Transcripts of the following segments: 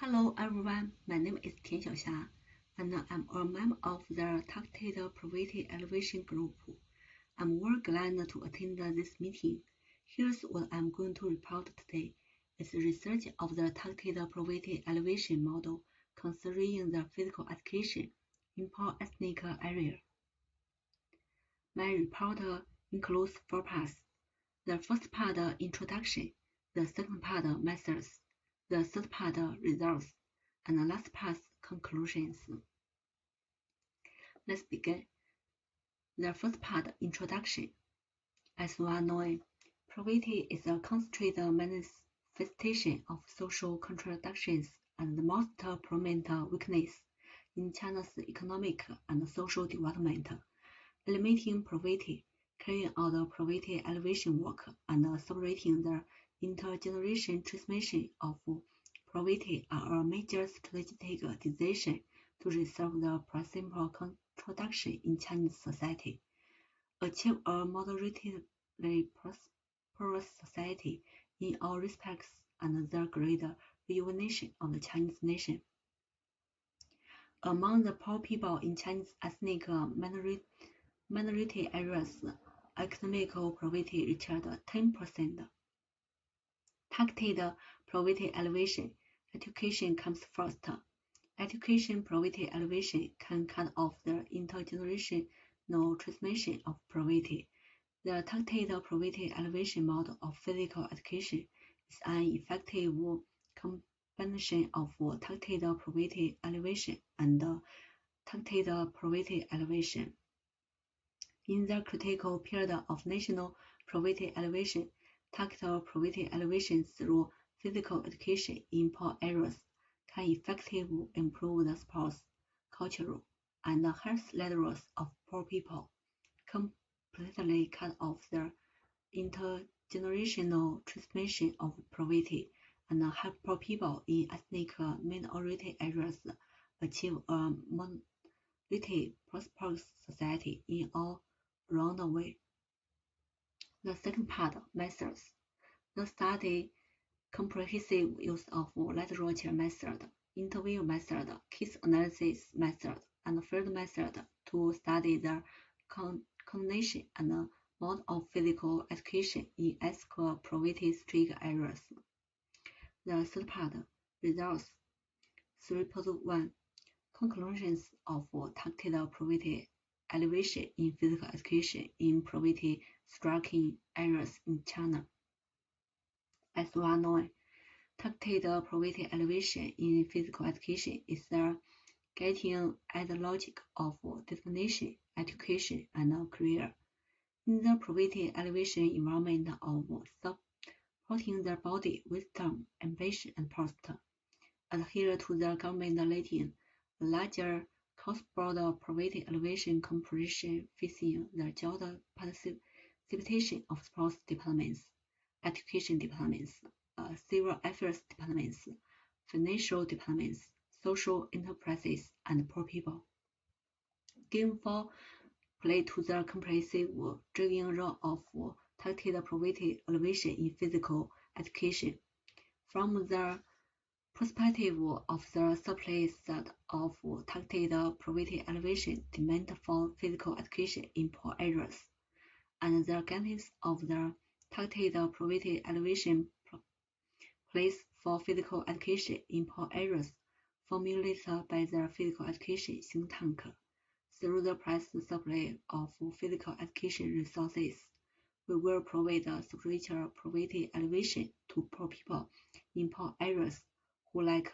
Hello everyone, my name is Tian Xiaoxia, and I'm a member of the Targeted Poverty Elevation Group. I'm very glad to attend this meeting. Here's what I'm going to report today. It's research of the Targeted Poverty Elevation model considering the physical education in poor ethnic areas. My report includes 4 parts. The first part, introduction, the second part, methods, the third part, results, and the last part, conclusions. Let's begin. The first part, introduction. As well known, poverty is a concentrated manifestation of social contradictions and the most prominent weakness in China's economic and social development. Eliminating poverty, carrying out poverty elevation work, and separating the intergeneration transmission of poverty are a major strategic decision to resolve the principal contradiction in Chinese society, achieve a moderately prosperous society in all respects, and the great rejuvenation of the Chinese nation. Among the poor people in Chinese ethnic minority areas, economic poverty reached 10%. Targeted poverty elevation. Education comes first. Education poverty elevation can cut off the intergenerational transmission of poverty. The targeted poverty elevation model of physical education is an effective combination of targeted poverty elevation and targeted poverty elevation. In the critical period of national poverty elevation, targeted poverty elevation through physical education in poor areas can effectively improve the sports, cultural, and health levels of poor people, completely cut off the intergenerational transmission of poverty, and help poor people in ethnic minority areas achieve a moderately prosperous society in all round way. The second part, methods. The study comprehensive use of literature method, interview method, case analysis method, and field method to study the combination and mode of physical education in ethnic poverty-stricken areas. The third part, results. 3.1 Conclusions of targeted poverty elevation in physical education in poverty-stricken areas in China. As well known, targeted poverty elevation in physical education is the getting at the logic of destination, education, and career. In the poverty elevation environment of supporting their body, wisdom, ambition, and pursuit, adhere to the government leading a larger cross-border poverty elevation competition facing the joint participation of sports departments, education departments, civil affairs departments, financial departments, social enterprises, and poor people. Give full play to the comprehensive driving role of targeted poverty elevation in physical education. From the perspective of the supply side of targeted poverty elevation, demand for physical education in poor areas, and the guidance of the targeted poverty elevation place for physical education in poor areas formulated by the physical education think tank. Through the price supply of physical education resources, we will provide spiritual poverty elevation to poor people in poor areas who lack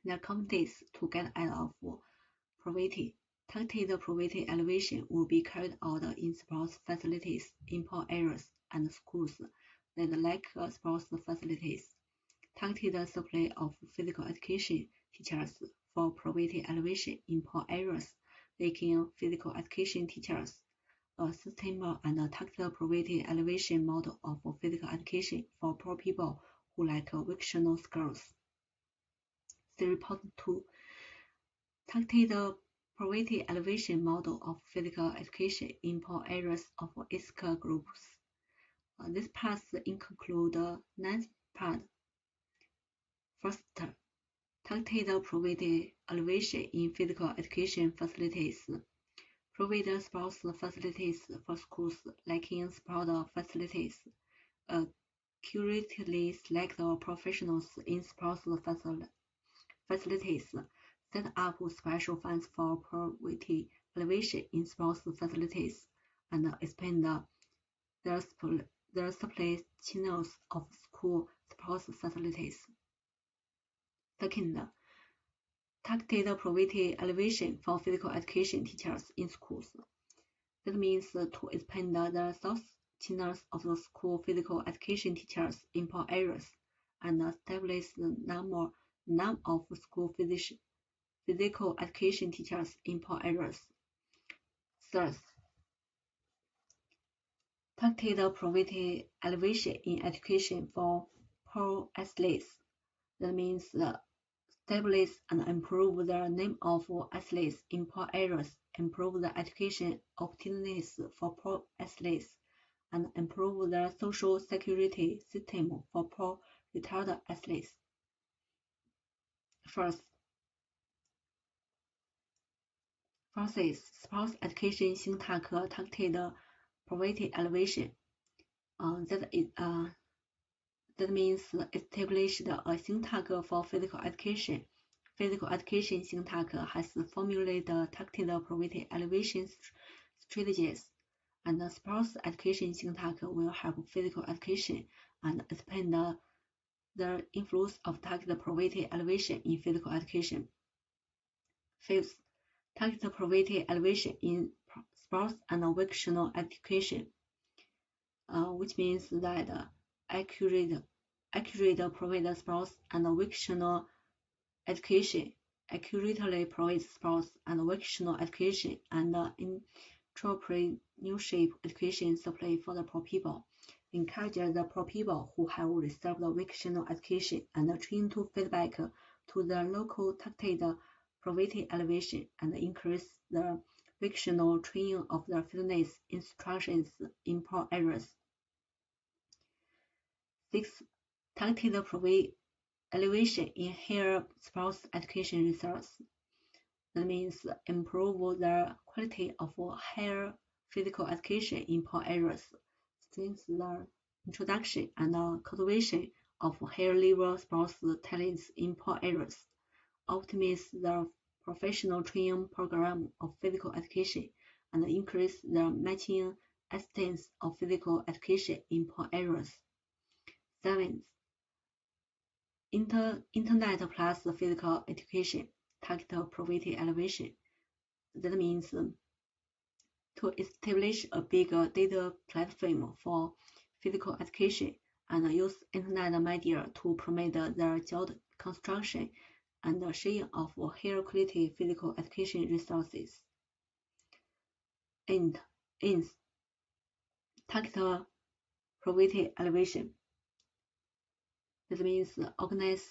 their communities to get out of poverty. Targeted poverty elevation will be carried out in sports facilities in poor areas and schools that lack sports facilities. Targeted supply of physical education teachers for poverty elevation in poor areas, making physical education teachers a sustainable and targeted poverty elevation model of physical education for poor people who lack vocational skills. 3.2 Targeted poverty elevation model of physical education in poor areas of ethnic groups. This part includes 9 parts. First, targeted poverty alleviation in physical education facilities. Provide sports facilities for schools lacking sport facilities. Accurately select professionals in sports facilities. Set up special funds for poverty alleviation in sports facilities, and expand the supply channels of school sports facilities. Second, targeted poverty alleviation for physical education teachers in schools. That means to expand the source channels of the school physical education teachers in poor areas and establish the number of school physical education teachers in poor areas. Third, targeted poverty alleviation in education for poor athletes. That means establish and improve the name of athletes in poor areas, improve the education opportunities for poor athletes, and improve the social security system for poor retired athletes. First is sports education syntax targeted poverty alleviation. That means established a syntax for physical education. Physical education syntax has formulated targeted poverty alleviation strategies, and the sports education syntax will help physical education and expand the influence of targeted poverty alleviation in physical education. Fifth, targeted poverty alleviation in sports and vocational education, which means that accurately provide sports and vocational education, accurately provide sports and vocational education and entrepreneurship education supply for the poor people. Encourage the poor people who have received vocational education and train to feedback to the local targeted poverty alleviation and increase the vocational training of the fitness instructions in poor areas. Sixth, targeted poverty alleviation in higher sports education resources. That means improve the quality of higher physical education in poor areas, strengthen the introduction and cultivation of higher level sports talents in poor areas, optimize the professional training program of physical education, and increase the matching assistance of physical education in poor areas. Seventh, Internet plus physical education, targeted poverty alleviation. That means to establish a bigger data platform for physical education and use internet media to promote the job construction and the sharing of higher quality physical education resources. And targeted poverty alleviation. That means organize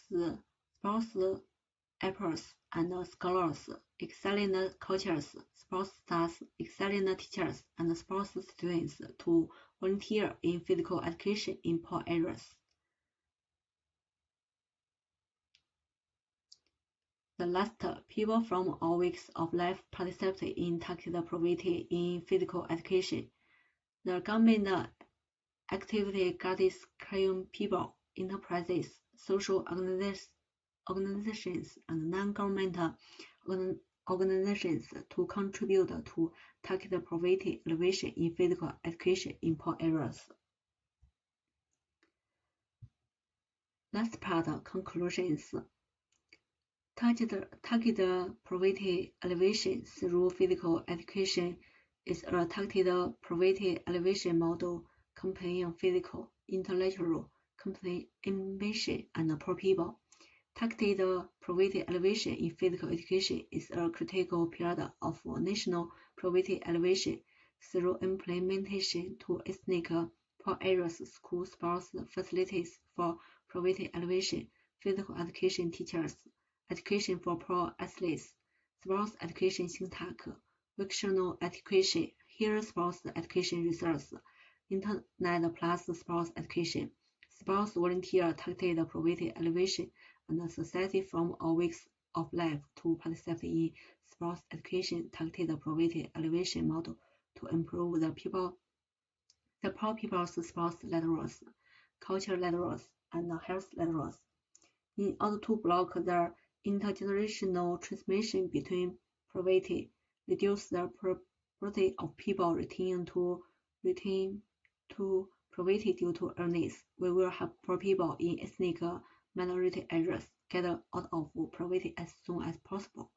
sports efforts and scholars, excellent coaches, sports stars, excellent teachers, and sports students to volunteer in physical education in poor areas. The last, people from all walks of life participate in targeted poverty in physical education. The government activity guides caring people, enterprises, social organizations, and non-government organizations to contribute to targeted poverty alleviation in physical education in poor areas. Last part, conclusions. Targeted poverty alleviation through physical education is a targeted poverty alleviation model combining physical, intellectual, ambition, and poor people. Targeted poverty alleviation in physical education is a critical pillar of national poverty alleviation through implementation to ethnic poor areas school sports facilities for poverty alleviation, physical education teachers, education for poor athletes, sports education syntax, vocational education, higher sports education resource, internet plus sports education, sports volunteer targeted poverty alleviation, and society from all walks of life to participate in sports education, targeted poverty elevation model to improve the poor people's sports literacy, culture literacy, and health literacy. In order to block the intergenerational transmission between poverty, reduce the probability of people returning to poverty due to illness, we will help poor people in ethnic minority areas get out of poverty as soon as possible.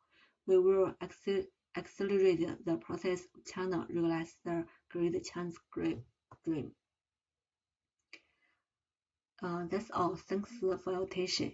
We will accelerate the process of China realize the Great Chinese Dream. That's all. Thanks for your attention.